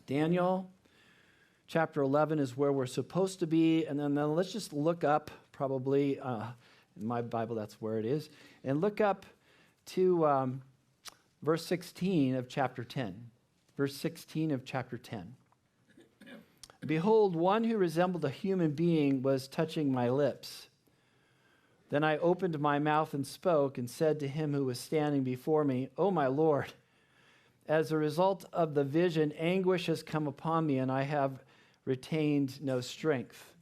Daniel chapter 11 is where we're supposed to be, and then let's just look up, probably, in my Bible that's where it is, and look up to verse 16 of chapter 10. Verse 16 of chapter 10. Behold, one who resembled a human being was touching my lips. Then I opened my mouth and spoke and said to him who was standing before me, "O my Lord, as a result of the vision, anguish has come upon me, and I have retained no strength."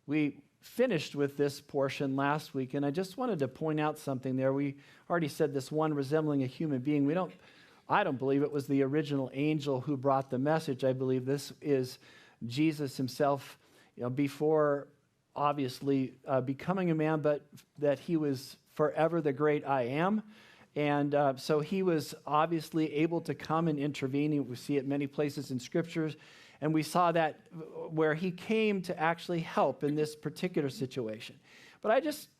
We finished with this portion last week, and I just wanted to point out something there. We already said this one resembling a human being. I don't believe it was the original angel who brought the message. I believe this is Jesus himself, before obviously becoming a man, but that he was forever the great I am. And so he was obviously able to come and intervene. We see it many places in scriptures. And we saw that where he came to actually help in this particular situation. But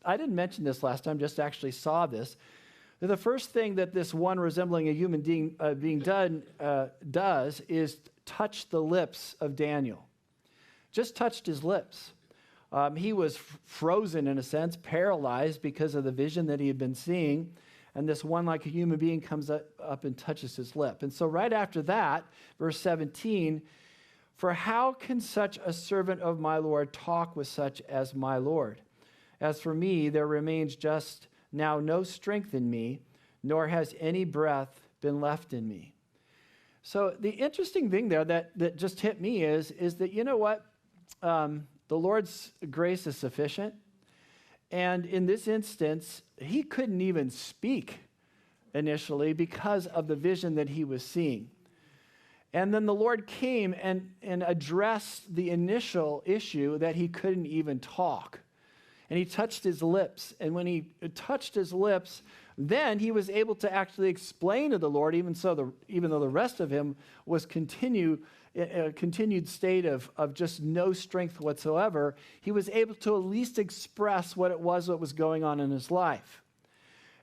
I didn't mention this last time, just actually saw this. The first thing that this one resembling a human being does is touch the lips of Daniel. Just touched his lips. He was frozen in a sense, paralyzed because of the vision that he had been seeing. And this one like a human being comes up and touches his lip. And so right after that, verse 17, "For how can such a servant of my Lord talk with such as my Lord? As for me, there remains just now no strength in me, nor has any breath been left in me." So the interesting thing there that just hit me is that, you know what? The Lord's grace is sufficient. And in this instance, he couldn't even speak initially because of the vision that he was seeing. And then the Lord came and addressed the initial issue that he couldn't even talk. And he touched his lips. And when he touched his lips, then he was able to actually explain to the Lord, even though the rest of him was a continued state of just no strength whatsoever, he was able to at least express what was going on in his life.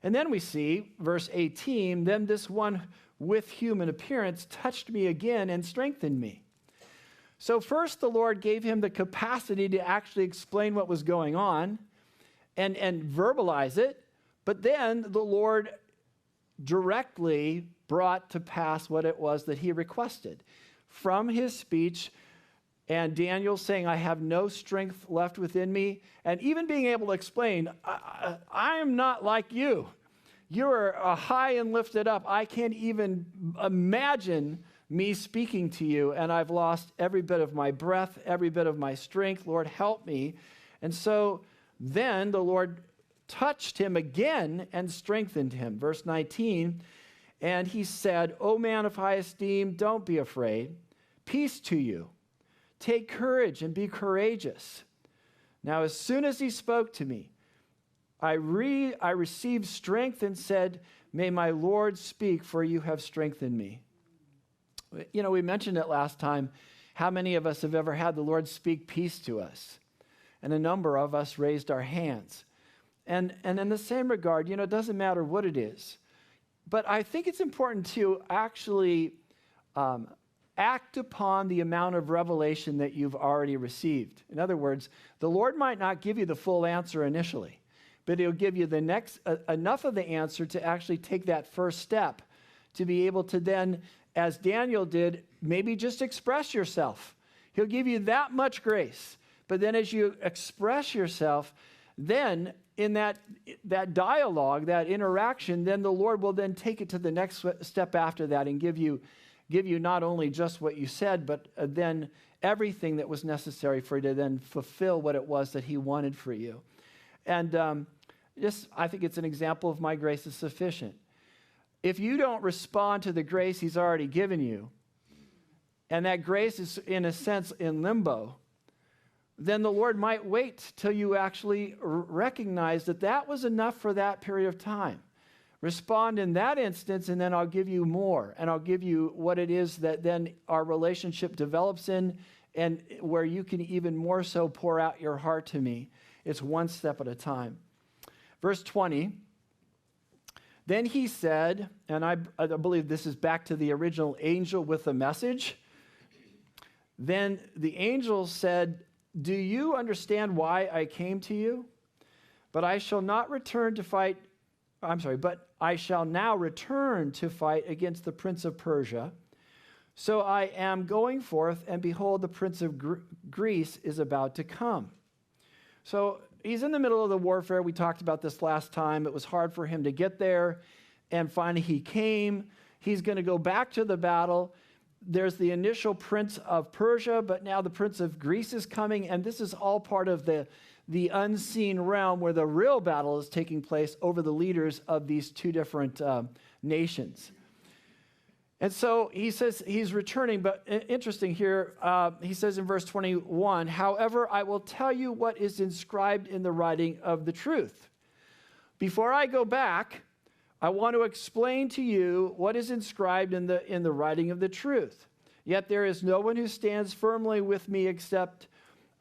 And then we see, verse 18, "Then this one with human appearance touched me again and strengthened me." So first the Lord gave him the capacity to actually explain what was going on and verbalize it, but then the Lord directly brought to pass what it was that he requested. From his speech, and Daniel saying, "I have no strength left within me," and even being able to explain, I am not like you. You are high and lifted up. I can't even imagine me speaking to you, and I've lost every bit of my breath, every bit of my strength. Lord, help me. And so then the Lord touched him again and strengthened him. Verse 19, "And he said, 'O man of high esteem, don't be afraid. Peace to you. Take courage and be courageous.' Now as soon as he spoke to me, I received strength and said, 'May my Lord speak, for you have strengthened me.'" We mentioned it last time, how many of us have ever had the Lord speak peace to us? And a number of us raised our hands. And in the same regard, it doesn't matter what it is. But I think it's important to actually act upon the amount of revelation that you've already received. In other words, the Lord might not give you the full answer initially, but he'll give you enough of the answer to actually take that first step, to be able to then, as Daniel did, maybe just express yourself. He'll give you that much grace. But then as you express yourself, then in that dialogue, that interaction, then the Lord will then take it to the next step after that and give you not only just what you said, but then everything that was necessary for you to then fulfill what it was that he wanted for you. And I think it's an example of my grace is sufficient. If you don't respond to the grace he's already given you, and that grace is in a sense in limbo, then the Lord might wait till you actually recognize that was enough for that period of time. Respond in that instance, and then I'll give you more, and I'll give you what it is that then our relationship develops in, and where you can even more so pour out your heart to me. It's one step at a time. Verse 20, "Then he said," and I believe this is back to the original angel with the message. Then the angel said, "Do you understand why I came to you? But I shall not return to fight. But I shall now return to fight against the prince of Persia. So I am going forth, and behold, the prince of Greece is about to come." So he's in the middle of the warfare. We talked about this last time. It was hard for him to get there, and finally he came. He's going to go back to the battle. There's the initial prince of Persia, but now the prince of Greece is coming, and this is all part of the unseen realm where the real battle is taking place over the leaders of these two different nations. And so he says he's returning, but interesting here, he says in verse 21, "However, I will tell you what is inscribed in the writing of the truth. Before I go back, I want to explain to you what is inscribed in the writing of the truth. Yet there is no one who stands firmly with me except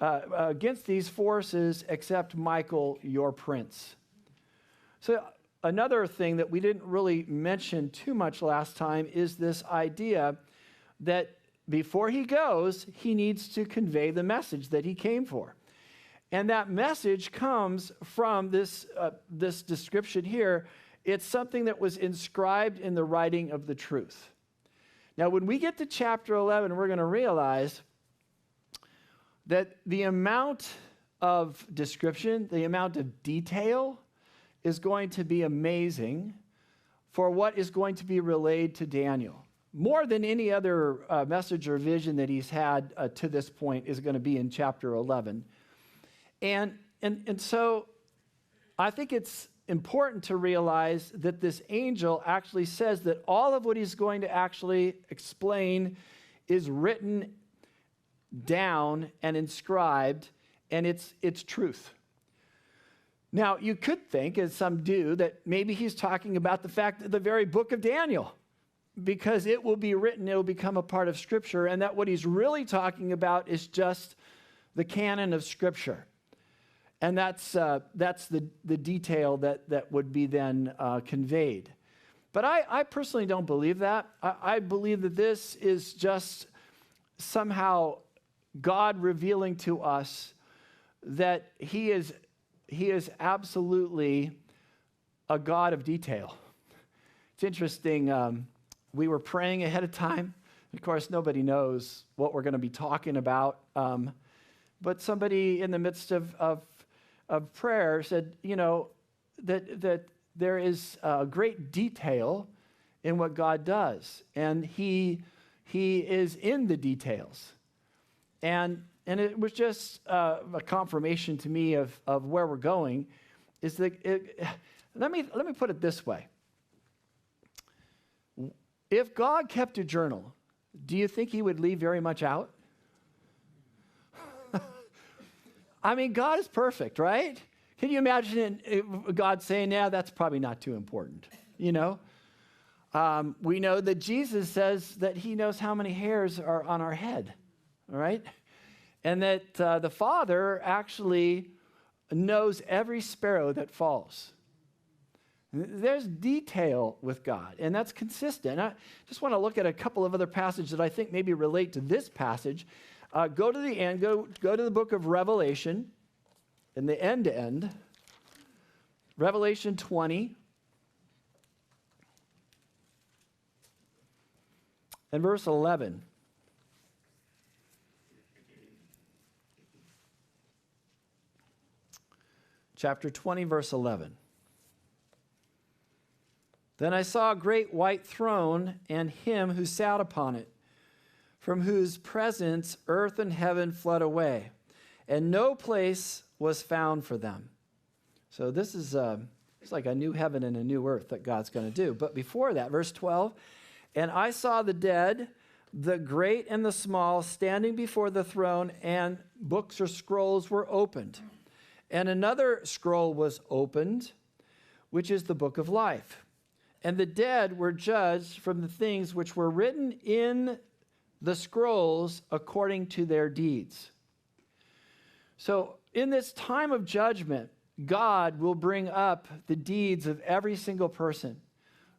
against these forces except Michael, your prince." So another thing that we didn't really mention too much last time is this idea that before he goes, he needs to convey the message that he came for. And that message comes from this description here. It's something that was inscribed in the writing of the truth. Now, when we get to chapter 11, we're going to realize that the amount of description, the amount of detail is going to be amazing for what is going to be relayed to Daniel. More than any other message or vision that he's had to this point is going to be in chapter 11. And so I think it's important to realize that this angel actually says that all of what he's going to actually explain is written down and inscribed, and it's truth. Now, you could think, as some do, that maybe he's talking about the fact that the very book of Daniel, because it will be written, it will become a part of Scripture, and that what he's really talking about is just the canon of Scripture. And that's the detail that would be then conveyed. But I personally don't believe that. I believe that this is just somehow God revealing to us that He is absolutely a God of detail. It's interesting. We were praying ahead of time. Of course, nobody knows what we're going to be talking about. But somebody in the midst of prayer said, that there is great detail in what God does, and He is in the details, and it was just a confirmation to me of where we're going. Is that let me put it this way: if God kept a journal, do you think He would leave very much out? I mean, God is perfect, right? Can you imagine God saying, "Yeah, that's probably not too important," We know that Jesus says that He knows how many hairs are on our head, all right? And that the Father actually knows every sparrow that falls. There's detail with God, and that's consistent. I just want to look at a couple of other passages that I think maybe relate to this passage. Go to the end, go to the book of Revelation, in the end to end. Revelation 20. And verse 11. Chapter 20, verse 11. "Then I saw a great white throne and Him who sat upon it, from whose presence earth and heaven fled away, and no place was found for them." So this is it's like a new heaven and a new earth that God's going to do. But before that, verse 12, "And I saw the dead, the great and the small, standing before the throne, and books or scrolls were opened. And another scroll was opened, which is the book of life. And the dead were judged from the things which were written in the scrolls according to their deeds." So in this time of judgment, God will bring up the deeds of every single person,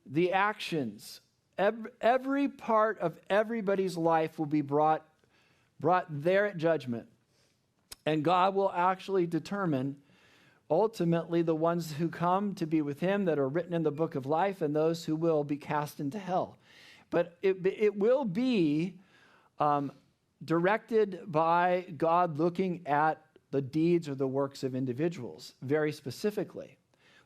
the actions. Every part of everybody's life will be brought brought there at judgment. And God will actually determine ultimately the ones who come to be with him that are written in the book of life and those who will be cast into hell. But it will be directed by God looking at the deeds or the works of individuals very specifically.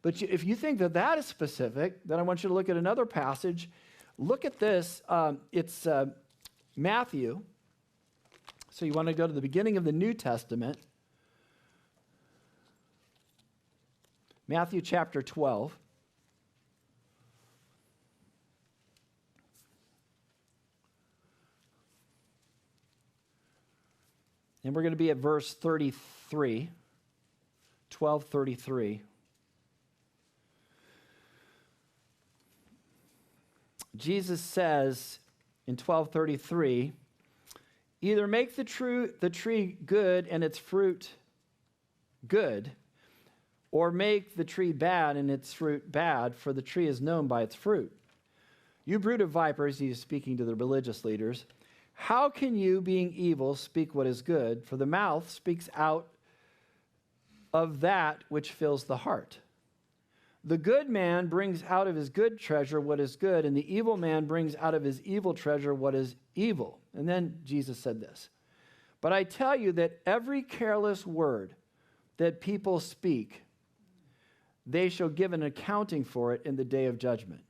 But if you think that that is specific, then I want you to look at another passage. Look at this. It's Matthew. So you want to go to the beginning of the New Testament. Matthew chapter 12. And we're going to be at verse 33, 12:33. Jesus says in 12:33, either make the tree good and its fruit good, or make the tree bad and its fruit bad, for the tree is known by its fruit. You brood of vipers, he is speaking to the religious leaders, how can you, being evil, speak what is good? For the mouth speaks out of that which fills the heart. The good man brings out of his good treasure what is good, and the evil man brings out of his evil treasure what is evil. And then Jesus said this, but I tell you that every careless word that people speak, they shall give an accounting for it in the day of judgment.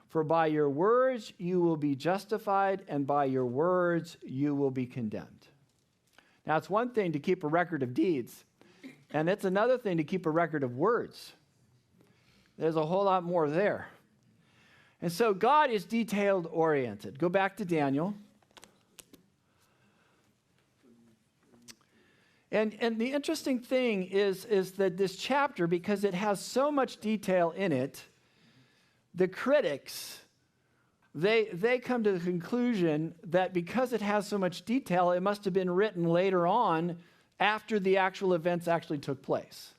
For by your words you will be justified, and by your words you will be condemned. Now, it's one thing to keep a record of deeds, and it's another thing to keep a record of words. There's a whole lot more there. And so God is detailed-oriented. Go back to Daniel. And the interesting thing is that this chapter, because it has so much detail in it, the critics, they come to the conclusion that because it has so much detail, it must have been written later on after the actual events actually took place.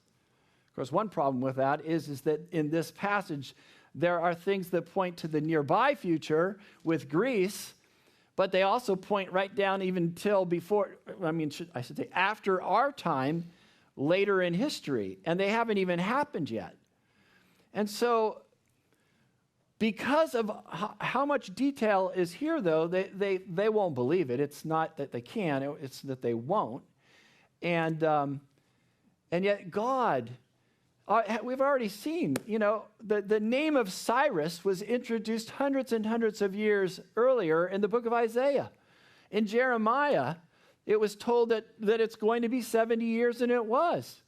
Of course, one problem with that is that in this passage, there are things that point to the nearby future with Greece, but they also point right down even till before, I should say after our time, later in history, and they haven't even happened yet. And so, because of how much detail is here, though, they won't believe it. It's not that they can, it's that they won't. And yet God, we've already seen, the name of Cyrus was introduced hundreds and hundreds of years earlier in the book of Isaiah. In Jeremiah, it was told that it's going to be 70 years, and it was.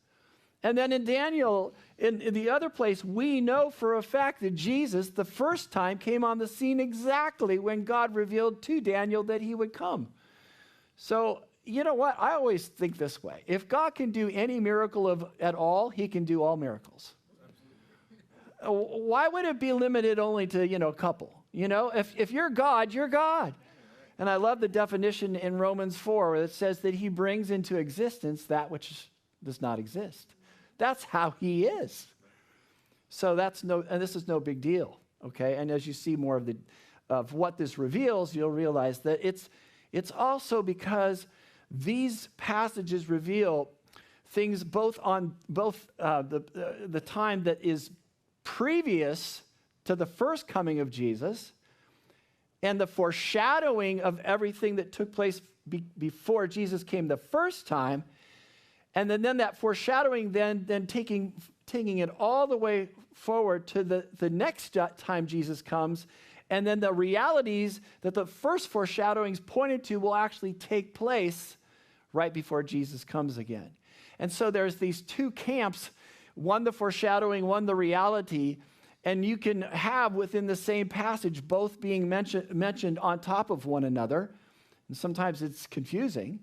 And then in Daniel, in the other place, we know for a fact that Jesus, the first time, came on the scene exactly when God revealed to Daniel that he would come. So, you know what? I always think this way. If God can do any miracle at all, he can do all miracles. Absolutely. Why would it be limited only to, a couple? If you're God, you're God. And I love the definition in Romans 4 where it says that he brings into existence that which does not exist. That's how he is. So and this is no big deal, okay? And as you see more of what this reveals, you'll realize that it's also because these passages reveal things both the time that is previous to the first coming of Jesus and the foreshadowing of everything that took place before Jesus came the first time. And then that foreshadowing, then taking it all the way forward to the next time Jesus comes, and then the realities that the first foreshadowings pointed to will actually take place right before Jesus comes again. And so there's these two camps, one the foreshadowing, one the reality, and you can have within the same passage both being mentioned on top of one another. And sometimes it's confusing.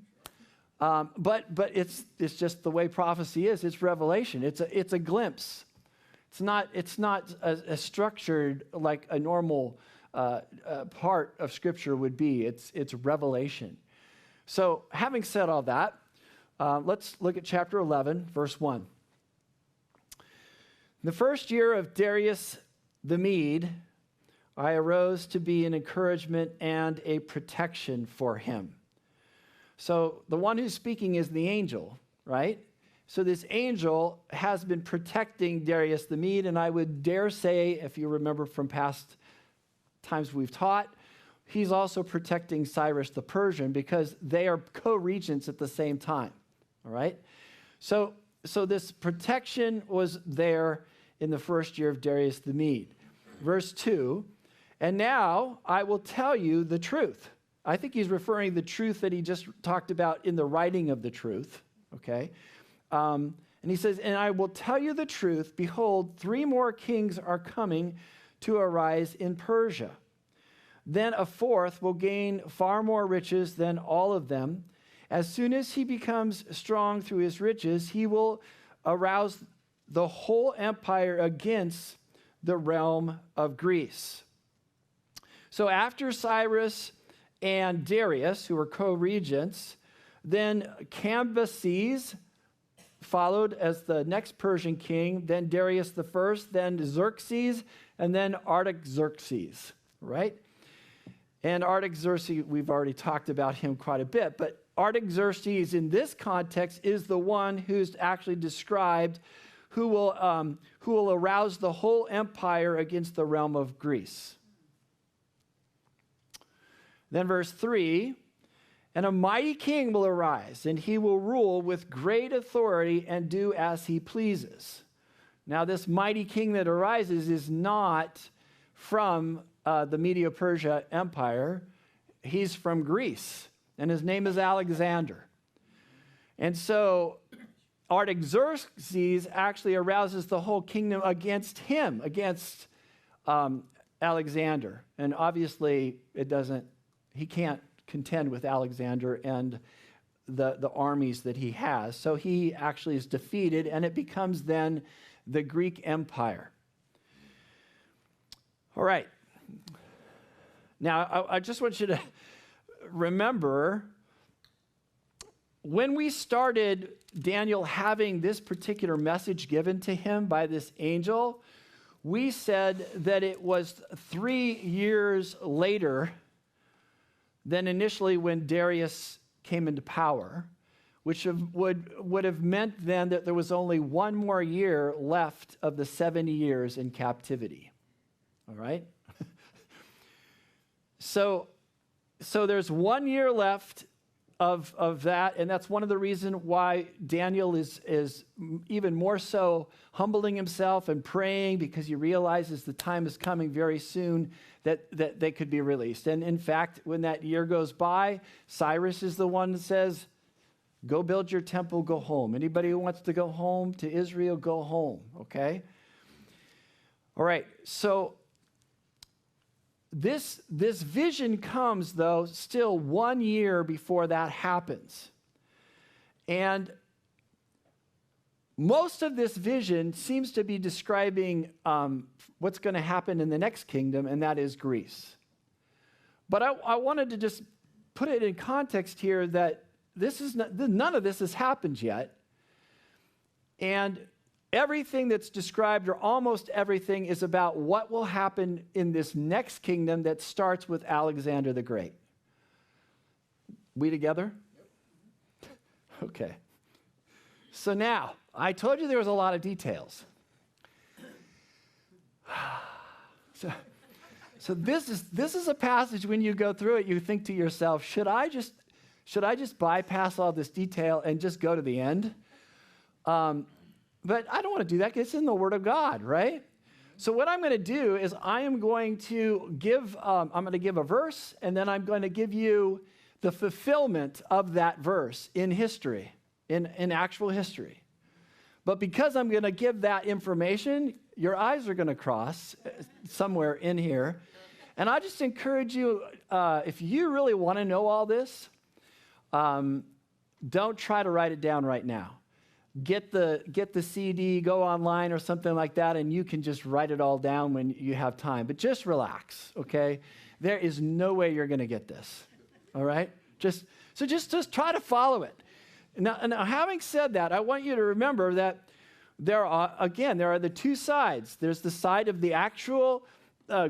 But it's just the way prophecy is. It's revelation. It's a glimpse. It's not a structured like a normal part of Scripture would be. It's revelation. So having said all that, let's look at chapter 11, verse 1. The first year of Darius the Mede, I arose to be an encouragement and a protection for him. So the one who's speaking is the angel, right? So this angel has been protecting Darius the Mede, and I would dare say, if you remember from past times we've taught, he's also protecting Cyrus the Persian because they are co-regents at the same time, all right? So this protection was there in the first year of Darius the Mede. Verse 2, and now I will tell you the truth. I think he's referring to the truth that he just talked about in the writing of the truth, okay? And he says, and I will tell you the truth. Behold, 3 more kings are coming to arise in Persia. Then a 4th will gain far more riches than all of them. As soon as he becomes strong through his riches, he will arouse the whole empire against the realm of Greece. So after Cyrus and Darius, who were co-regents, then Cambyses followed as the next Persian king, then Darius the first, then Xerxes, and then Artaxerxes, right? And Artaxerxes, we've already talked about him quite a bit, but Artaxerxes in this context is the one who's actually described who will arouse the whole empire against the realm of Greece. Then verse 3, and a mighty king will arise, and he will rule with great authority and do as he pleases. Now, this mighty king that arises is not from the Medo-Persia Empire. He's from Greece, and his name is Alexander. And so Artaxerxes actually arouses the whole kingdom against him, against Alexander. And obviously, he can't contend with Alexander and the armies that he has. So he actually is defeated, and it becomes then the Greek Empire. All right. Now, I just want you to remember, when we started Daniel having this particular message given to him by this angel, we said that it was 3 years later than initially when Darius came into power, which would have meant then that there was only 1 more year left of the 70 years in captivity. All right? So there's 1 year left of that, and that's one of the reasons why Daniel is even more so humbling himself and praying, because he realizes the time is coming very soon that they could be released. And in fact, when that year goes by, Cyrus is the one that says, go build your temple, go home. Anybody who wants to go home to Israel, go home, okay? All right, so this vision comes, though, still 1 year before that happens. And most of this vision seems to be describing what's going to happen in the next kingdom, and that is Greece. But I wanted to just put it in context here that none of this has happened yet. And everything that's described, or almost everything, is about what will happen in this next kingdom that starts with Alexander the Great. We together? Yep. Okay. So now, I told you there was a lot of details. So this is a passage, when you go through it, you think to yourself, should I just bypass all this detail and just go to the end? But I don't want to do that, because it's in the Word of God, right? So what I'm going to do is I'm going to give a verse, and then I'm going to give you the fulfillment of that verse in history, in actual history. But because I'm going to give that information, your eyes are going to cross somewhere in here. And I just encourage you, if you really want to know all this, don't try to write it down right now. Get the CD, go online or something like that, and you can just write it all down when you have time. But just relax, okay? There is no way you're going to get this, all right? Just try to follow it. Now, having said that, I want you to remember that there are the 2 sides. There's the side of the actual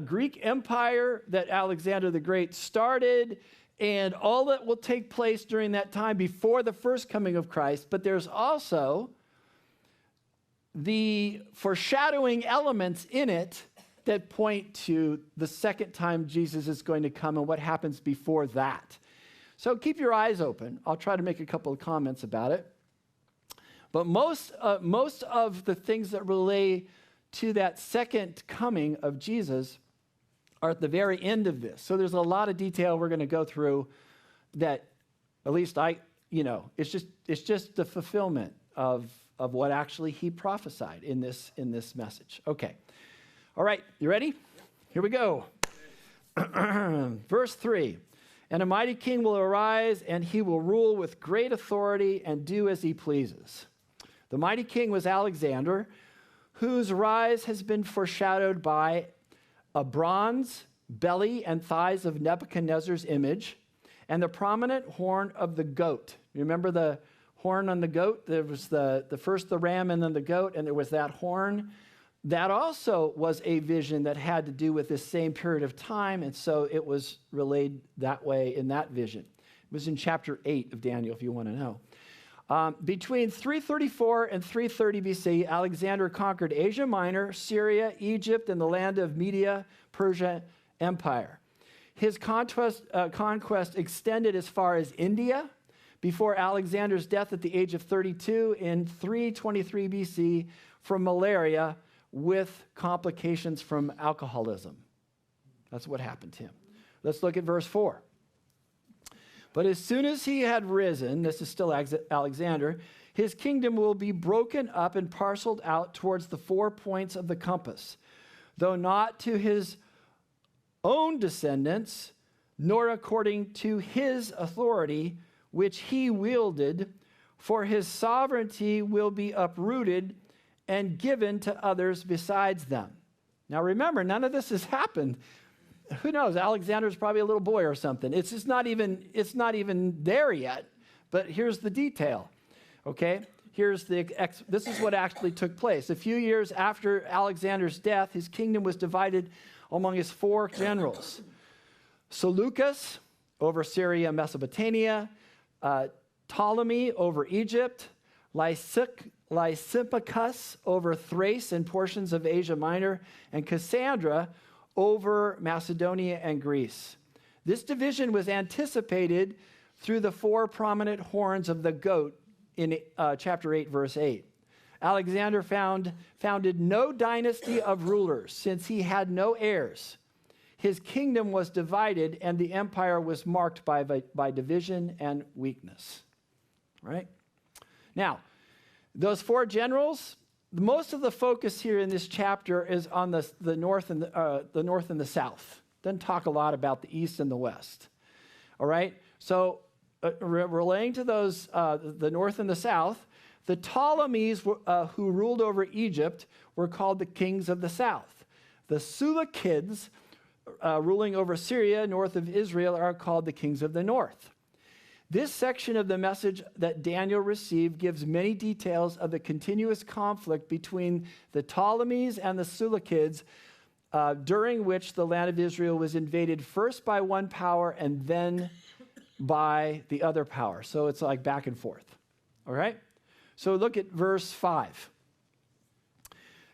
Greek Empire that Alexander the Great started and all that will take place during that time before the first coming of Christ, but there's also the foreshadowing elements in it that point to the second time Jesus is going to come and what happens before that. So keep your eyes open. I'll try to make a couple of comments about it. But most of the things that relate to that second coming of Jesus are at the very end of this. So there's a lot of detail we're going to go through that, at least it's just the fulfillment of what actually he prophesied in this message. Okay. All right, you ready? Here we go. Verse 3. And a mighty king will arise, and he will rule with great authority and do as he pleases. The mighty king was Alexander, whose rise has been foreshadowed by a bronze belly and thighs of Nebuchadnezzar's image, and the prominent horn of the goat. You remember the horn on the goat? There was the first the ram and then the goat, and there was that horn. That also was a vision that had to do with this same period of time, and so it was relayed that way in that vision. It was in chapter 8 of Daniel, if you want to know. Between 334 and 330 BC, Alexander conquered Asia Minor, Syria, Egypt, and the land of Media, Persia Empire. His conquest extended as far as India before Alexander's death at the age of 32 in 323 BC from malaria with complications from alcoholism. That's what happened to him. Let's look at verse 4. But as soon as he had risen, this is still Alexander, his kingdom will be broken up and parceled out towards the 4 points of the compass, though not to his own descendants, nor according to his authority, which he wielded, for his sovereignty will be uprooted and given to others besides them. Now remember, none of this has happened. Who knows? Alexander's probably a little boy or something. It's not even there yet, but here's the detail, okay? This is what actually took place. A few years after Alexander's death, his kingdom was divided among his 4 generals. Seleucus over Syria and Mesopotamia, Ptolemy over Egypt, Lysippicus over Thrace and portions of Asia Minor, and Cassandra over Macedonia and Greece. This division was anticipated through the 4 prominent horns of the goat in chapter 8, verse 8. Alexander founded no dynasty of rulers, since he had no heirs. His kingdom was divided, and the empire was marked by division and weakness. Right? Now, those 4 generals, most of the focus here in this chapter is on the north and the south. Doesn't talk a lot about the east and the west. All right? So relating to those, the north and the south, the Ptolemies who ruled over Egypt were called the kings of the south. The Seleucids ruling over Syria, north of Israel, are called the kings of the north. This section of the message that Daniel received gives many details of the continuous conflict between the Ptolemies and the Seleucids, during which the land of Israel was invaded first by one power and then by the other power. So it's like back and forth. All right? So look at verse 5.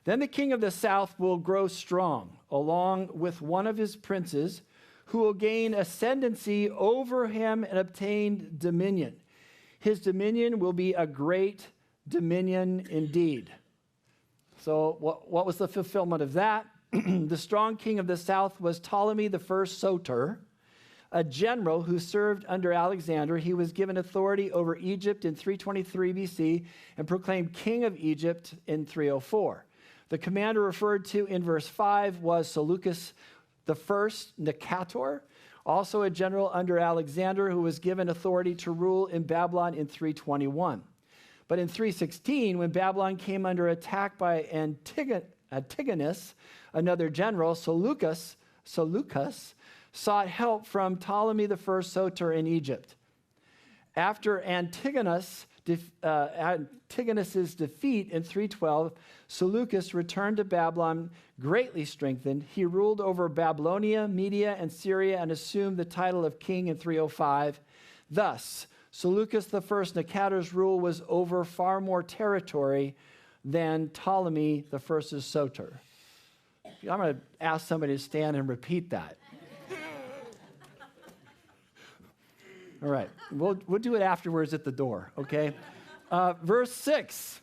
Then the king of the south will grow strong, along with one of his princes, who will gain ascendancy over him and obtain dominion. His dominion will be a great dominion indeed. So what was the fulfillment of that? The strong king of the south was Ptolemy I Soter, a general who served under Alexander. He was given authority over Egypt in 323 BC and proclaimed king of Egypt in 304. The commander referred to in verse 5 was Seleucus I Nicator, also a general under Alexander who was given authority to rule in Babylon in 321. But in 316, when Babylon came under attack by Antigonus, another general, Seleucus sought help from Ptolemy I Soter in Egypt. After Antigonus Antigonus's defeat in 312, Seleucus returned to Babylon greatly strengthened. He ruled over Babylonia, Media, and Syria and assumed the title of king in 305. Thus, Seleucus I Nicator's rule was over far more territory than Ptolemy I's Soter. I'm going to ask somebody to stand and repeat that. All right, we'll do it afterwards at the door, okay? Verse 6.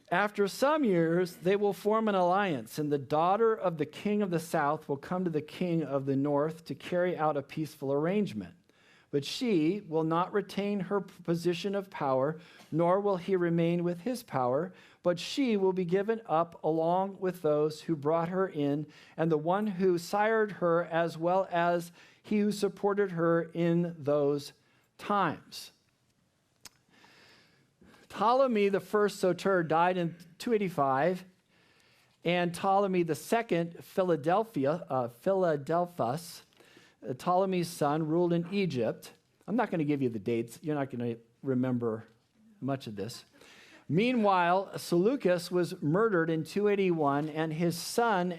After some years, they will form an alliance, and the daughter of the king of the south will come to the king of the north to carry out a peaceful arrangement. But she will not retain her position of power, nor will he remain with his power, but she will be given up along with those who brought her in, and the one who sired her, as well as he who supported her in those times. Ptolemy I Soter died in 285, and Ptolemy II Philadelphus, Ptolemy's son, ruled in Egypt. I'm not going to give you the dates. You're not going to remember much of this. Meanwhile, Seleucus was murdered in 281, and his son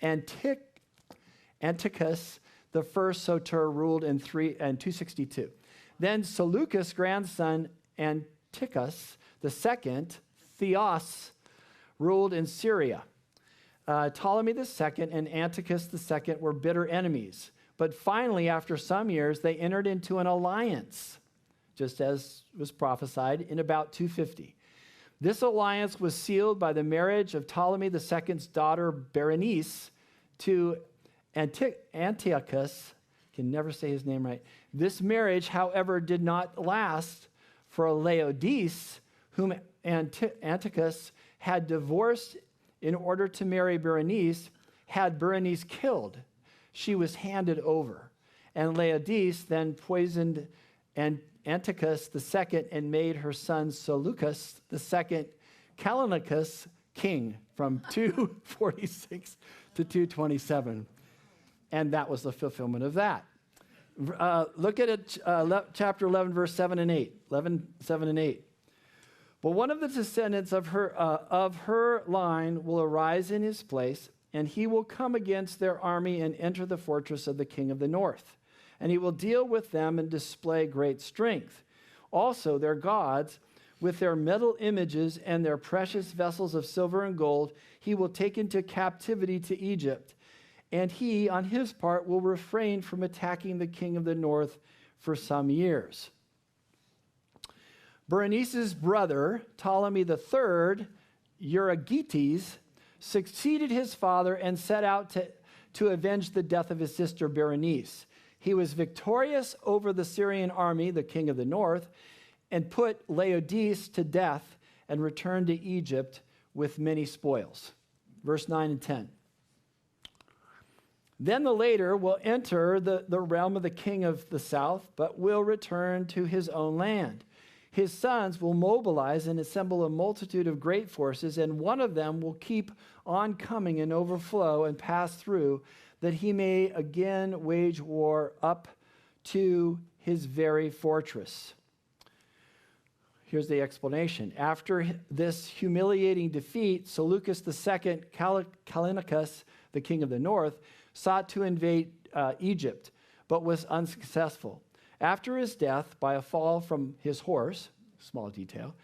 Antiochus I Soter ruled in 262. Then Seleucus' grandson Antiochus II, Theos, ruled in Syria. Ptolemy II and Antiochus II were bitter enemies. But finally, after some years, they entered into an alliance, just as was prophesied, in about 250. This alliance was sealed by the marriage of Ptolemy II's daughter Berenice to Antiochus. Can never say his name right. This marriage, however, did not last, for Laodice, whom Antiochus had divorced in order to marry Berenice, had Berenice killed. She was handed over. And Laodice then poisoned Antiochus II and made her son Seleucus II Callinicus king from 246 to 227. And that was the fulfillment of that. Look at it, chapter 11, verse 7 and 8. 11, 7 and 8. But one of the descendants of her line will arise in his place, and he will come against their army and enter the fortress of the king of the north. And he will deal with them and display great strength. Also, their gods, with their metal images and their precious vessels of silver and gold, he will take into captivity to Egypt. And he, on his part, will refrain from attacking the king of the north for some years. Berenice's brother, Ptolemy III, Euergetes, succeeded his father and set out to avenge the death of his sister Berenice. He was victorious over the Syrian army, the king of the north, and put Laodice to death and returned to Egypt with many spoils. Verse 9 and 10. Then the later will enter the realm of the king of the south, but will return to his own land. His sons will mobilize and assemble a multitude of great forces, and one of them will keep on coming and overflow and pass through, that he may again wage war up to his very fortress. Here's the explanation. After this humiliating defeat, Seleucus II Callinicus, the king of the north, sought to invade Egypt, but was unsuccessful. After his death, by a fall from his horse, small detail,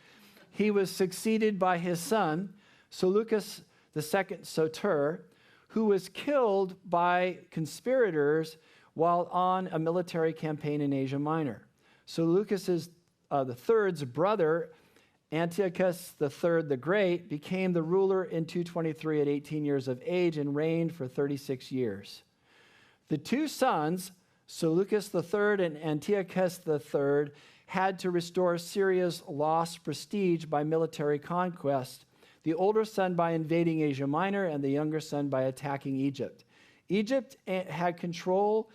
he was succeeded by his son, Seleucus II Soter, who was killed by conspirators while on a military campaign in Asia Minor. Seleucus III's brother, Antiochus III the Great, became the ruler in 223 at 18 years of age and reigned for 36 years. The two sons, Seleucus III and Antiochus III, had to restore Syria's lost prestige by military conquest, the older son by invading Asia Minor and the younger son by attacking Egypt. Egypt had controlled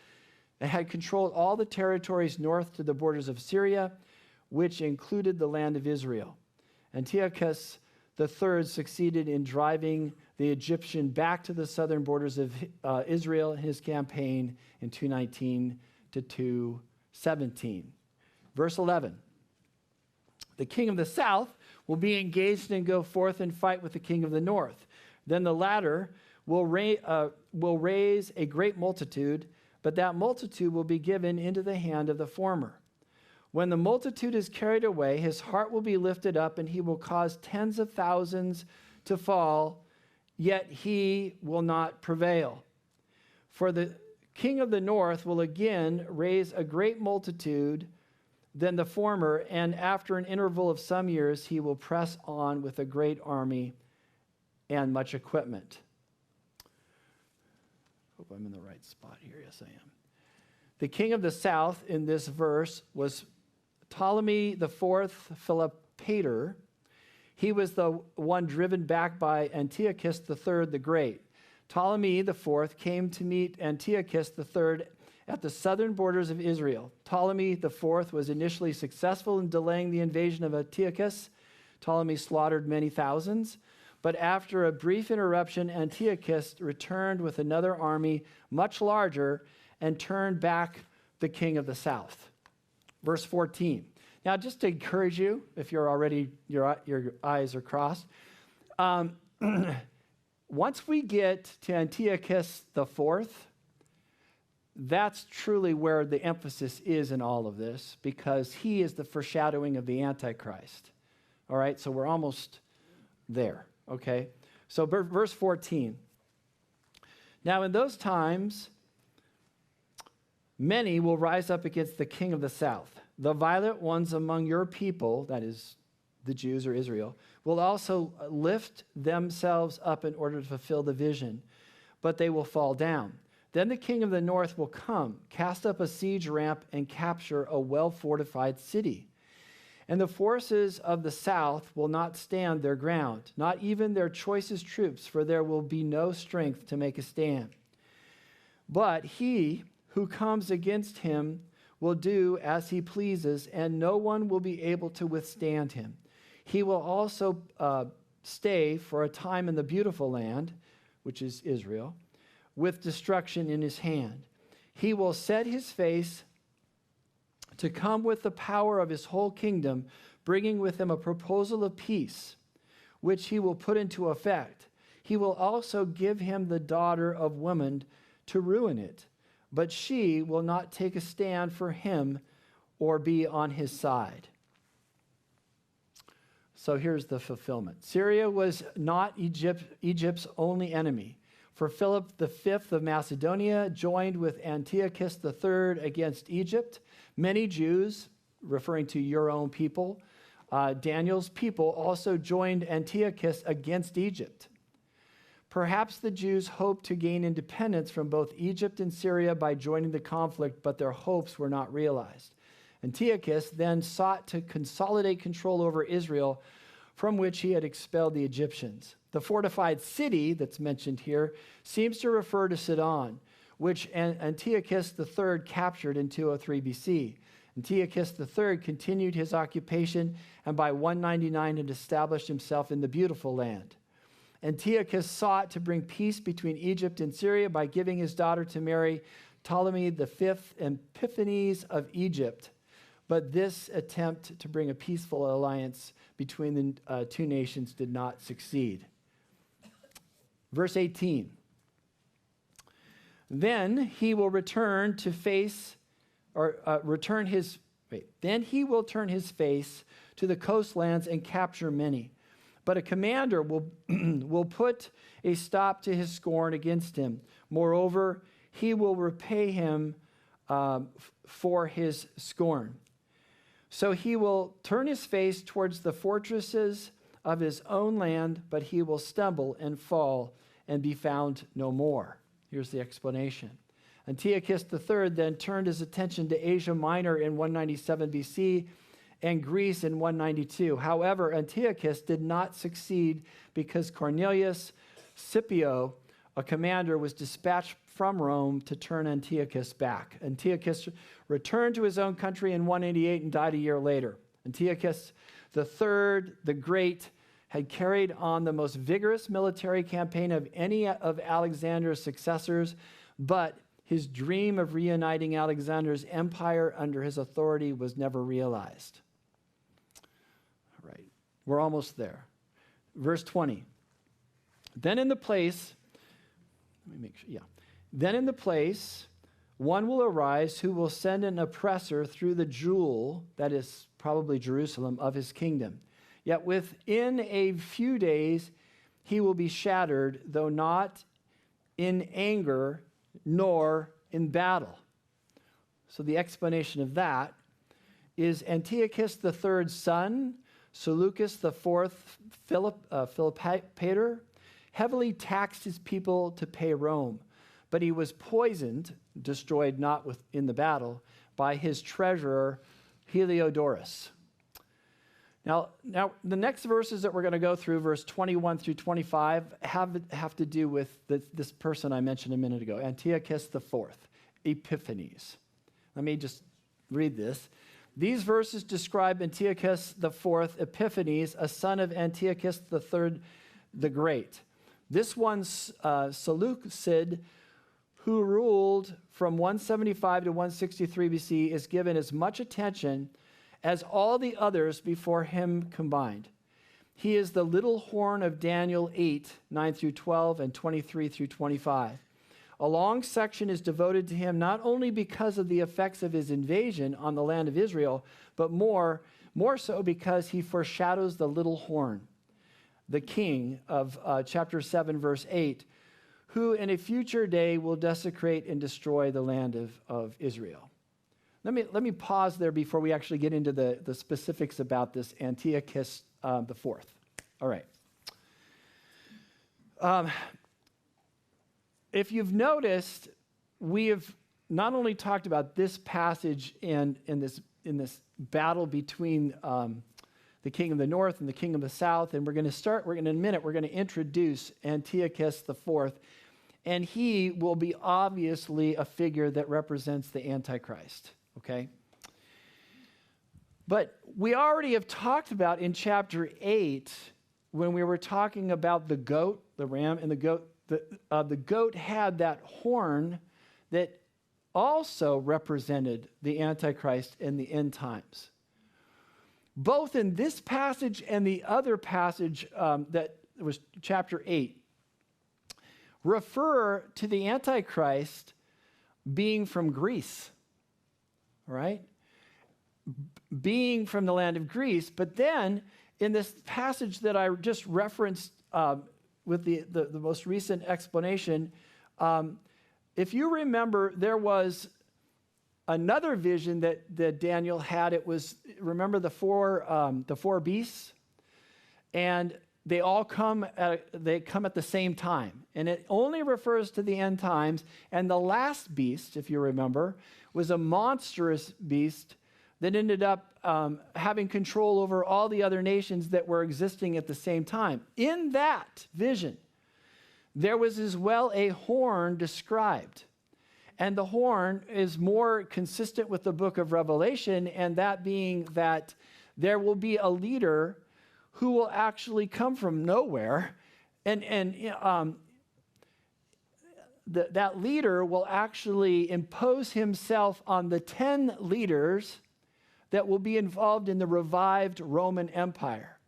all the territories north to the borders of Syria, which included the land of Israel. Antiochus III succeeded in driving the Egyptian back to the southern borders of Israel in his campaign in 219 to 217. Verse 11. The king of the south will be engaged and go forth and fight with the king of the north. Then the latter will raise a great multitude, but that multitude will be given into the hand of the former. When the multitude is carried away, his heart will be lifted up, and he will cause tens of thousands to fall, yet he will not prevail. For the king of the north will again raise a great multitude than the former, and after an interval of some years, he will press on with a great army and much equipment. Hope I'm in the right spot here. Yes, I am. The king of the south in this verse was Ptolemy IV Philopator. He was the one driven back by Antiochus III the Great. Ptolemy IV came to meet Antiochus III at the southern borders of Israel. Ptolemy IV was initially successful in delaying the invasion of Antiochus. Ptolemy slaughtered many thousands. But after a brief interruption, Antiochus returned with another army much larger and turned back the king of the south. Verse 14. Now, just to encourage you, if you're already, your eyes are crossed, once we get to Antiochus IV, that's truly where the emphasis is in all of this, because he is the foreshadowing of the Antichrist. All right, so we're almost there, okay? So verse 14. Now in those times, many will rise up against the king of the south. The violent ones among your people, that is the Jews or Israel, will also lift themselves up in order to fulfill the vision, but they will fall down. Then the king of the north will come, cast up a siege ramp, and capture a well-fortified city. And the forces of the south will not stand their ground, not even their choicest troops, for there will be no strength to make a stand. But he who comes against him will do as he pleases, and no one will be able to withstand him. He will also stay for a time in the beautiful land, which is Israel, with destruction in his hand. He will set his face to come with the power of his whole kingdom, bringing with him a proposal of peace, which he will put into effect. He will also give him the daughter of woman to ruin it, but she will not take a stand for him or be on his side. So here's the fulfillment. Syria was not Egypt's only enemy. For Philip V of Macedonia joined with Antiochus III against Egypt. Many Jews, referring to your own people, Daniel's people, also joined Antiochus against Egypt. Perhaps the Jews hoped to gain independence from both Egypt and Syria by joining the conflict, but their hopes were not realized. Antiochus then sought to consolidate control over Israel, from which he had expelled the Egyptians. The fortified city that's mentioned here seems to refer to Sidon, which Antiochus III captured in 203 BC. Antiochus III continued his occupation, and by 199 had established himself in the beautiful land. Antiochus sought to bring peace between Egypt and Syria by giving his daughter to marry Ptolemy V Epiphanes of Egypt. But this attempt to bring a peaceful alliance between the two nations did not succeed. Verse 18. Then he will return to face, or Then he will turn his face to the coastlands and capture many. But a commander will put a stop to his scorn against him. Moreover, he will repay him for his scorn. So he will turn his face towards the fortresses of his own land, but he will stumble and fall and be found no more. Here's the explanation. Antiochus III then turned his attention to Asia Minor in 197 BC and Greece in 192. However, Antiochus did not succeed because Cornelius Scipio, a commander, was dispatched from Rome to turn Antiochus back. Antiochus returned to his own country in 188 and died a year later. Antiochus III the Great had carried on the most vigorous military campaign of any of Alexander's successors, but his dream of reuniting Alexander's empire under his authority was never realized. All right, we're almost there. Verse 20. Then in the place, let me make sure, yeah. Then in the place, one will arise who will send an oppressor through the jewel, that is probably Jerusalem, of his kingdom. Yet within a few days he will be shattered, though not in anger nor in battle. So the explanation of that is Antiochus III's son, Seleucus IV Philopator, heavily taxed his people to pay Rome, but he was poisoned, destroyed not in the battle, by his treasurer Heliodorus. Now, the next verses that we're going to go through, verse 21 through 25, have to do with this person I mentioned a minute ago, Antiochus IV, Epiphanes. Let me just read this. These verses describe Antiochus IV Epiphanes, a son of Antiochus III the Great. This one's Seleucid, who ruled from 175 to 163 BC, is given as much attention as all the others before him combined. He is the little horn of Daniel 8, 9 through 12, and 23 through 25. A long section is devoted to him not only because of the effects of his invasion on the land of Israel, but more so because he foreshadows the little horn, the king of chapter 7, verse 8, who in a future day will desecrate and destroy the land of Israel. Let me pause there before we actually get into the specifics about this Antiochus IV. All right. If you've noticed, we have not only talked about this passage and in this battle between the king of the north and the king of the south, and in a minute, we're going to introduce Antiochus IV, and he will be obviously a figure that represents the Antichrist. Okay? But we already have talked about in chapter 8, when we were talking about the goat, the ram, and the goat, the goat had that horn that also represented the Antichrist in the end times. Both in this passage and the other passage that was chapter 8 refer to the Antichrist being from Greece. All right? Being from the land of Greece. But then, in this passage that I just referenced with the most recent explanation, if you remember, there was another vision that Daniel had. It was, remember the four beasts? And they all come at the same time. And it only refers to the end times. And the last beast, if you remember, was a monstrous beast that ended up having control over all the other nations that were existing at the same time. In that vision, there was as well a horn described. And the horn is more consistent with the book of Revelation, and that being that there will be a leader who will actually come from nowhere, and that leader will actually impose himself on the 10 leaders that will be involved in the revived Roman Empire.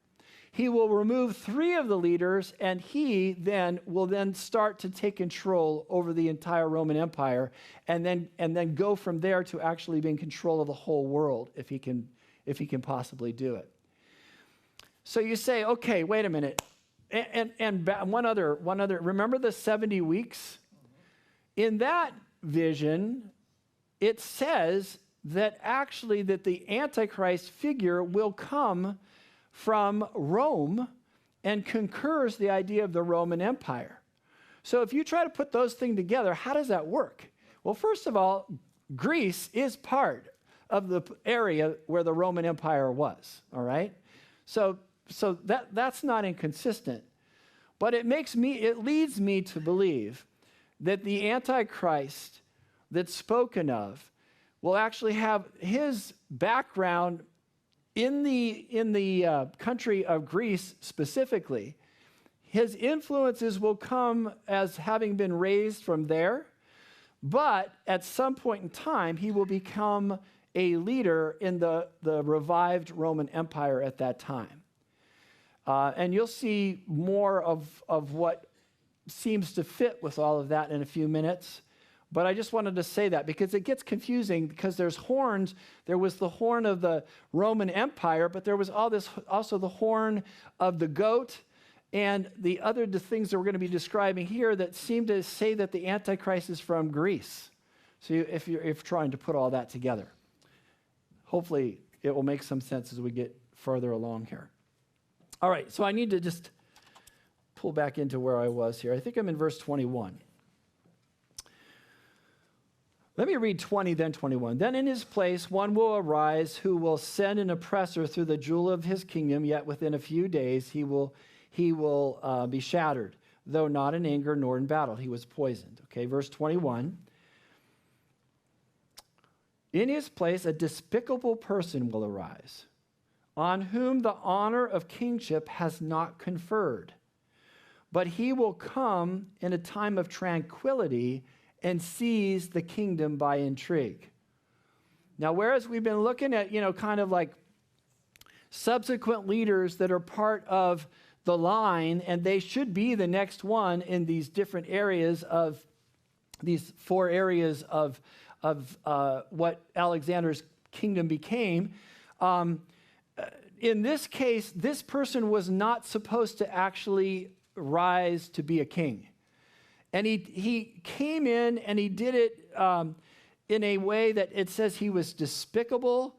He will remove 3 of the leaders, and he will start to take control over the entire Roman Empire, and then go from there to actually being in control of the whole world, if he can possibly do it. So you say, okay, wait a minute, and one other. Remember the 70 weeks? In that vision, it says that actually that the Antichrist figure will come from Rome and concurs the idea of the Roman Empire. So if you try to put those things together, how does that work? Well, first of all, Greece is part of the area where the Roman Empire was, all right? So that's not inconsistent. But it leads me to believe that the Antichrist that's spoken of will actually have his background in the country of Greece specifically. His influences will come as having been raised from there, but at some point in time, he will become a leader in the revived Roman Empire at that time. And you'll see more of what seems to fit with all of that in a few minutes. But I just wanted to say that because it gets confusing because there's horns. There was the horn of the Roman Empire, but there was also the horn of the goat and the things that we're going to be describing here that seem to say that the Antichrist is from Greece. So if you're trying to put all that together, hopefully it will make some sense as we get further along here. All right, so I need to just pull back into where I was here. I think I'm in verse 21. Let me read 20, then 21. Then in his place one will arise who will send an oppressor through the jewel of his kingdom, yet within a few days he will be shattered, though not in anger nor in battle. He was poisoned. Okay, verse 21. In his place a despicable person will arise, on whom the honor of kingship has not conferred. But he will come in a time of tranquility and seize the kingdom by intrigue. Now, whereas we've been looking at, kind of like subsequent leaders that are part of the line, and they should be the next one in these different areas of these 4 areas of what Alexander's kingdom became. In this case, this person was not supposed to actually rise to be a king. And he came in and he did it in a way that it says he was despicable,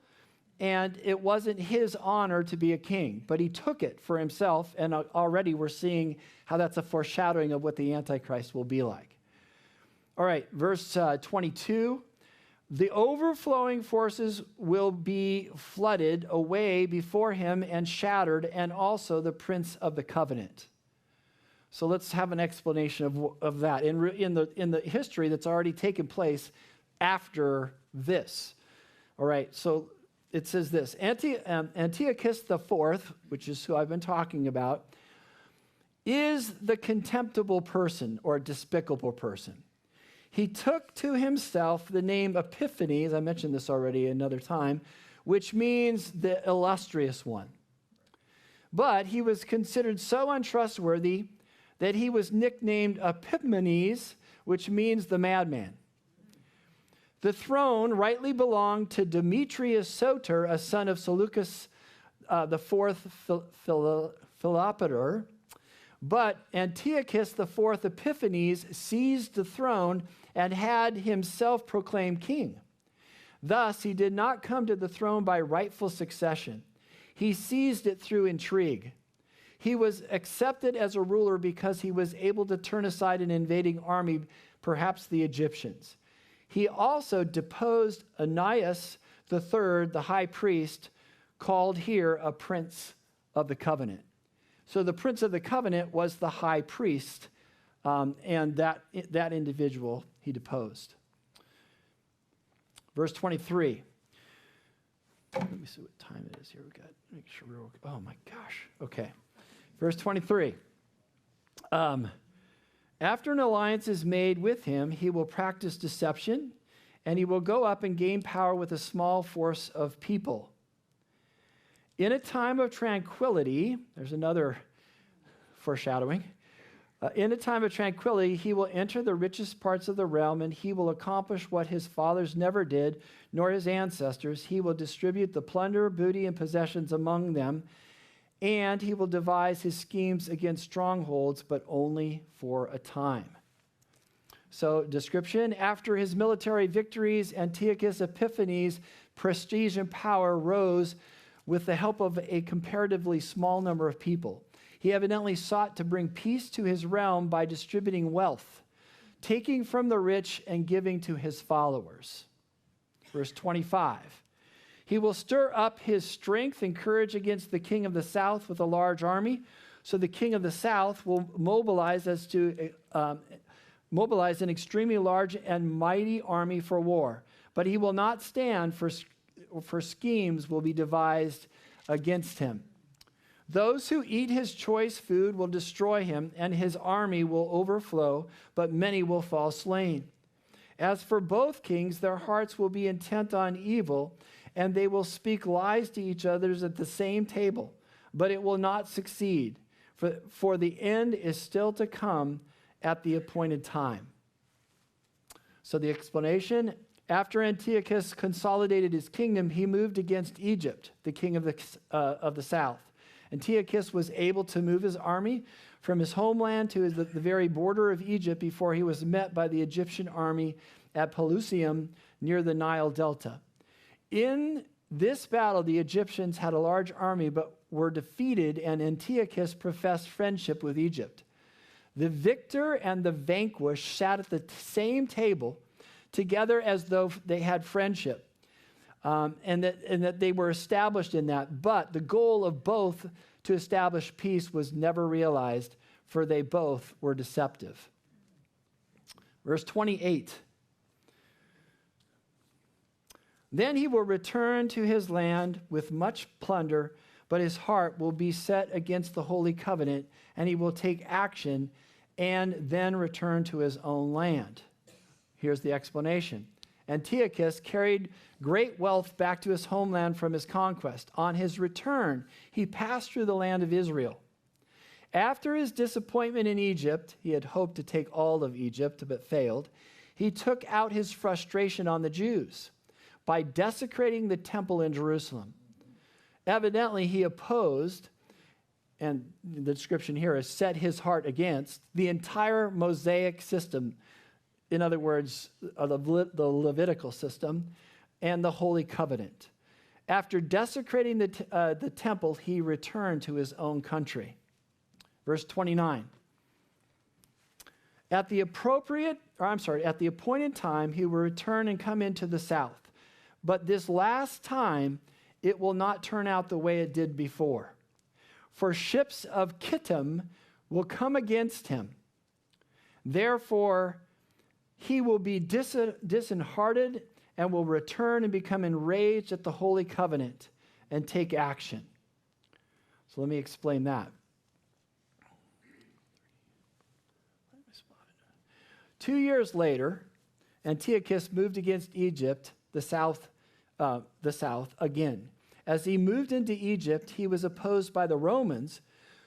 and it wasn't his honor to be a king, but he took it for himself, and already we're seeing how that's a foreshadowing of what the Antichrist will be like. All right, verse 22. The overflowing forces will be flooded away before him and shattered, and also the prince of the covenant. So let's have an explanation of that in the history that's already taken place after this. All right, so it says this. Antiochus IV, which is who I've been talking about, is the contemptible person or despicable person. He took to himself the name Epiphanes, I mentioned this already another time, which means the illustrious one. But he was considered so untrustworthy that he was nicknamed Epiphanes, which means the madman. The throne rightly belonged to Demetrius Soter, a son of Seleucus IV Philopator, but Antiochus IV Epiphanes seized the throne and had himself proclaimed king. Thus, he did not come to the throne by rightful succession. He seized it through intrigue. He was accepted as a ruler because he was able to turn aside an invading army, perhaps the Egyptians. He also deposed Onias III, the high priest, called here a prince of the covenant. So the prince of the covenant was the high priest, and that individual he deposed. Verse 23. Let me see what time it is here. We've got to make sure we're okay. Oh my gosh. Okay. Verse 23. After an alliance is made with him, he will practice deception, and he will go up and gain power with a small force of people. In a time of tranquility, there's another foreshadowing. In a time of tranquility, he will enter the richest parts of the realm, and he will accomplish what his fathers never did, nor his ancestors. He will distribute the plunder, booty, and possessions among them, and he will devise his schemes against strongholds, but only for a time. So, description: after his military victories, Antiochus Epiphanes' prestige and power rose with the help of a comparatively small number of people. He evidently sought to bring peace to his realm by distributing wealth, taking from the rich and giving to his followers. Verse 25. He will stir up his strength and courage against the king of the south with a large army. So the king of the south will mobilize an extremely large and mighty army for war. But he will not stand, for schemes will be devised against him. Those who eat his choice food will destroy him, and his army will overflow, but many will fall slain. As for both kings, their hearts will be intent on evil, and they will speak lies to each other at the same table. but it will not succeed, for the end is still to come at the appointed time. So the explanation, after Antiochus consolidated his kingdom, he moved against Egypt, the king of the south. Antiochus was able to move his army from his homeland to the very border of Egypt before he was met by the Egyptian army at Pelusium near the Nile Delta. In this battle, the Egyptians had a large army but were defeated, and Antiochus professed friendship with Egypt. The victor and the vanquished sat at the same table together as though they had friendship, and that they were established in that. But the goal of both to establish peace was never realized, for they both were deceptive. Verse 28. Then he will return to his land with much plunder, but his heart will be set against the holy covenant, and he will take action and then return to his own land. Here's the explanation. Antiochus carried great wealth back to his homeland from his conquest. On his return, he passed through the land of Israel. After his disappointment in Egypt, he had hoped to take all of Egypt, but failed. He took out his frustration on the Jews by desecrating the temple in Jerusalem. Evidently, he opposed, and the description here is set his heart against, the entire Mosaic system. In other words, the Levitical system and the Holy Covenant. After desecrating the temple, he returned to his own country. Verse 29. At the appointed time, he will return and come into the south. But this last time, it will not turn out the way it did before. For ships of Kittim will come against him. Therefore, he will be disheartened and will return and become enraged at the Holy Covenant and take action. So let me explain that. 2 years later, Antiochus moved against Egypt, the south again. As he moved into Egypt, he was opposed by the Romans,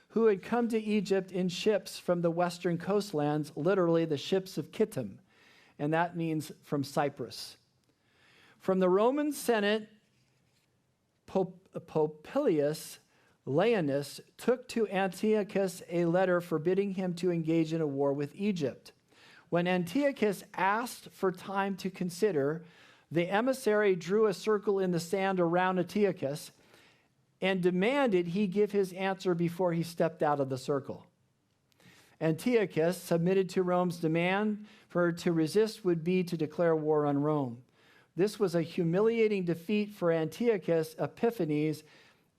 who had come to Egypt in ships from the western coastlands, literally the ships of Kittim, and that means from Cyprus. From the Roman Senate, Popilius Laenas took to Antiochus a letter forbidding him to engage in a war with Egypt. When Antiochus asked for time to consider, the emissary drew a circle in the sand around Antiochus and demanded he give his answer before he stepped out of the circle. Antiochus submitted to Rome's demand, for to resist would be to declare war on Rome. This was a humiliating defeat for Antiochus Epiphanes,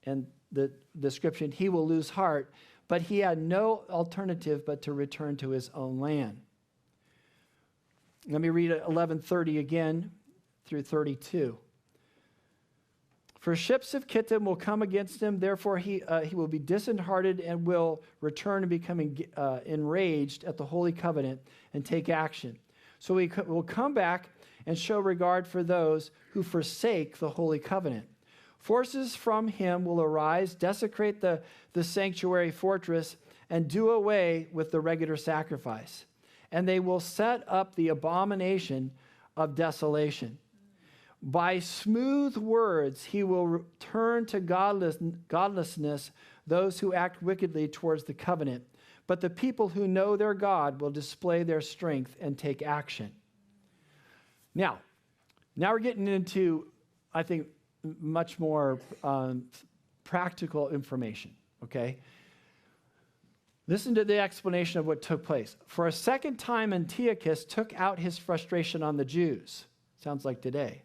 and the description, he will lose heart, but he had no alternative but to return to his own land. Let me read 11:30 again through 32. For ships of Kittim will come against him, therefore he will be disheartened and will return and become enraged at the Holy Covenant and take action. So he will come back and show regard for those who forsake the Holy Covenant. Forces from him will arise, desecrate the sanctuary fortress, and do away with the regular sacrifice. And they will set up the abomination of desolation. By smooth words, he will turn to godlessness those who act wickedly towards the covenant. But the people who know their God will display their strength and take action. Now we're getting into, I think, much more practical information, okay? Listen to the explanation of what took place. For a second time, Antiochus took out his frustration on the Jews. Sounds like today.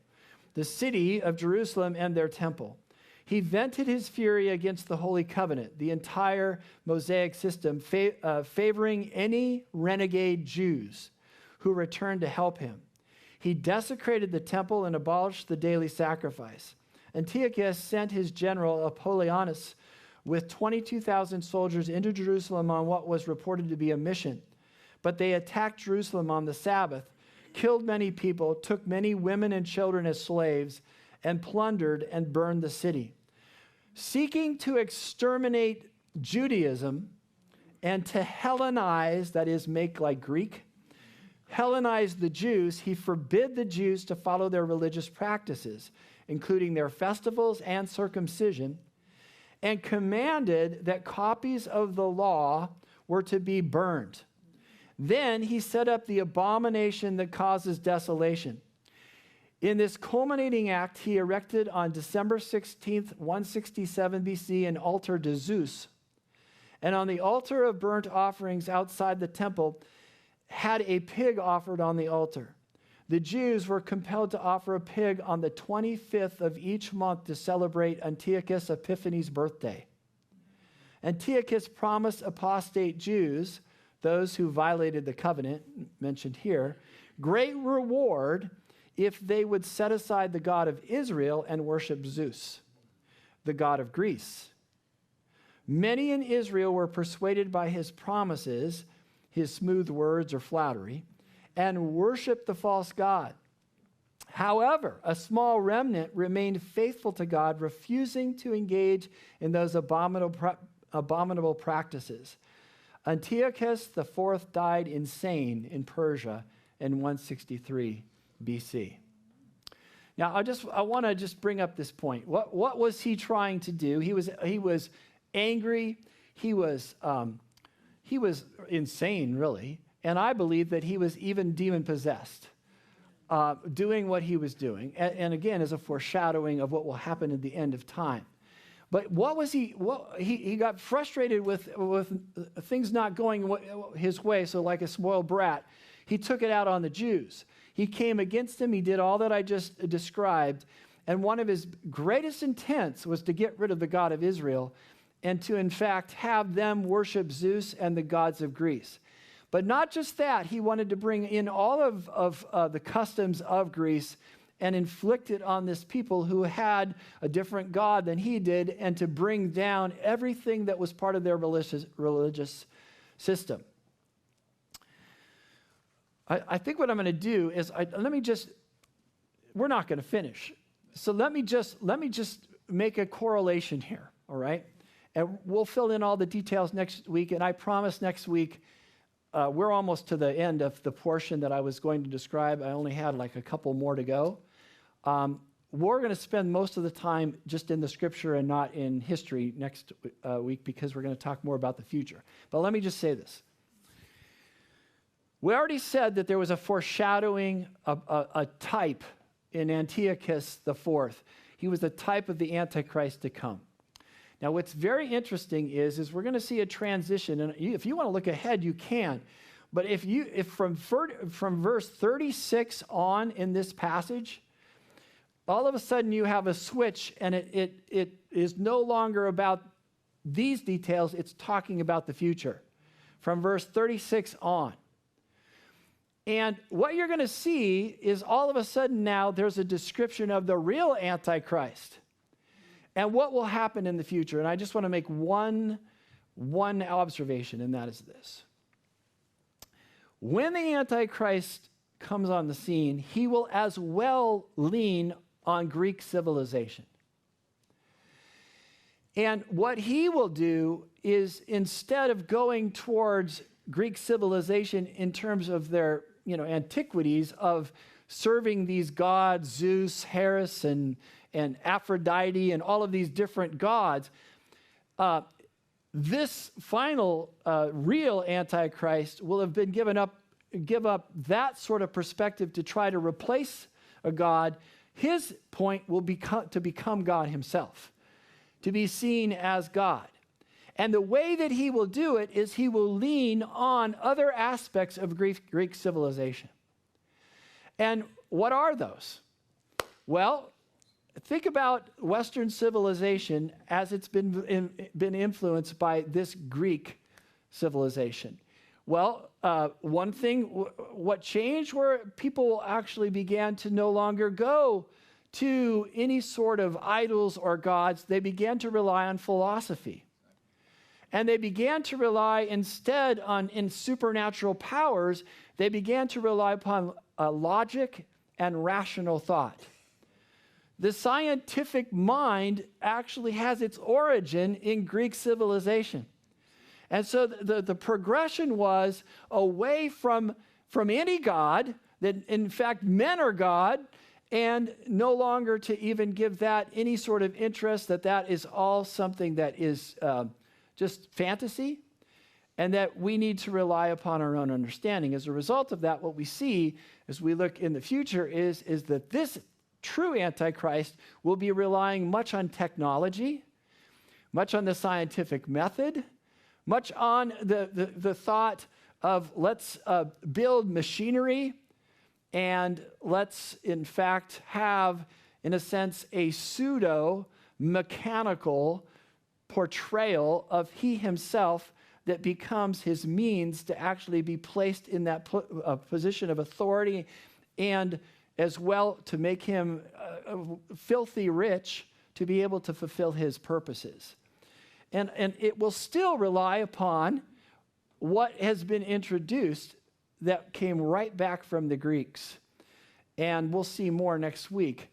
The city of Jerusalem and their temple. He vented his fury against the Holy Covenant, the entire Mosaic system, favoring any renegade Jews who returned to help him. He desecrated the temple and abolished the daily sacrifice. Antiochus sent his general Apollonius with 22,000 soldiers into Jerusalem on what was reported to be a mission. But they attacked Jerusalem on the Sabbath, killed many people, took many women and children as slaves, and plundered and burned the city. seeking to exterminate Judaism and to Hellenize, that is, make like Greek, Hellenize the Jews, he forbid the Jews to follow their religious practices, including their festivals and circumcision, and commanded that copies of the law were to be burned. Then he set up the abomination that causes desolation. In this culminating act, he erected on December 16th, 167 BC, an altar to Zeus. And on the altar of burnt offerings outside the temple, had a pig offered on the altar. The Jews were compelled to offer a pig on the 25th of each month to celebrate Antiochus Epiphanes' birthday. Antiochus promised apostate Jews, those who violated the covenant mentioned here, great reward if they would set aside the God of Israel and worship Zeus, the god of Greece. Many in Israel were persuaded by his promises, his smooth words or flattery, and worshiped the false god. However, a small remnant remained faithful to God, refusing to engage in those abominable practices. Antiochus IV died insane in Persia in 163 BC. Now, I want to just bring up this point. What was he trying to do? He was angry. He was insane, really. And I believe that he was even demon-possessed, doing what he was doing. And again, as a foreshadowing of what will happen at the end of time. But he got frustrated with things not going his way, so like a spoiled brat, he took it out on the Jews. He came against them. He did all that I just described. And one of his greatest intents was to get rid of the God of Israel and to, in fact, have them worship Zeus and the gods of Greece. But not just that, he wanted to bring in all of the customs of Greece and inflict it on this people who had a different God than he did, and to bring down everything that was part of their religious system. I think what I'm going to do is, we're not going to finish. So let me just make a correlation here, all right? And we'll fill in all the details next week, and I promise next week, we're almost to the end of the portion that I was going to describe. I only had like a couple more to go. We're going to spend most of the time just in the scripture and not in history next week, because we're going to talk more about the future. But let me just say this. We already said that there was a foreshadowing, a type in Antiochus IV. He was the type of the Antichrist to come. Now, what's very interesting is we're going to see a transition, and if you want to look ahead, you can. But if from verse 36 on in this passage, all of a sudden you have a switch, and it is no longer about these details, it's talking about the future. From verse 36 on. And what you're going to see is all of a sudden now there's a description of the real Antichrist and what will happen in the future. And I just want to make one observation, and that is this. When the Antichrist comes on the scene, he will as well lean on Greek civilization. And what he will do is, instead of going towards Greek civilization in terms of their antiquities of serving these gods, Zeus, Hera, and Aphrodite, and all of these different gods, this final real Antichrist will have been give up that sort of perspective to try to replace a god. His point will to become God himself, to be seen as God. And the way that he will do it is he will lean on other aspects of Greek civilization. And what are those? Well, think about Western civilization as it's been influenced by this Greek civilization. Well, one thing, what changed were people actually began to no longer go to any sort of idols or gods. They began to rely on philosophy. And they began to rely instead in supernatural powers. They began to rely upon logic and rational thought. the scientific mind actually has its origin in Greek civilization. And so the progression was away from any God, that in fact men are God, and no longer to even give that any sort of interest, that is all something that is just fantasy, and that we need to rely upon our own understanding. As a result of that, what we see as we look in the future is that this true Antichrist will be relying much on technology, much on the scientific method, much on the thought of let's build machinery and let's in fact have, in a sense, a pseudo-mechanical portrayal of he himself that becomes his means to actually be placed in that position of authority, and as well to make him filthy rich to be able to fulfill his purposes. And it will still rely upon what has been introduced that came right back from the Greeks. And we'll see more next week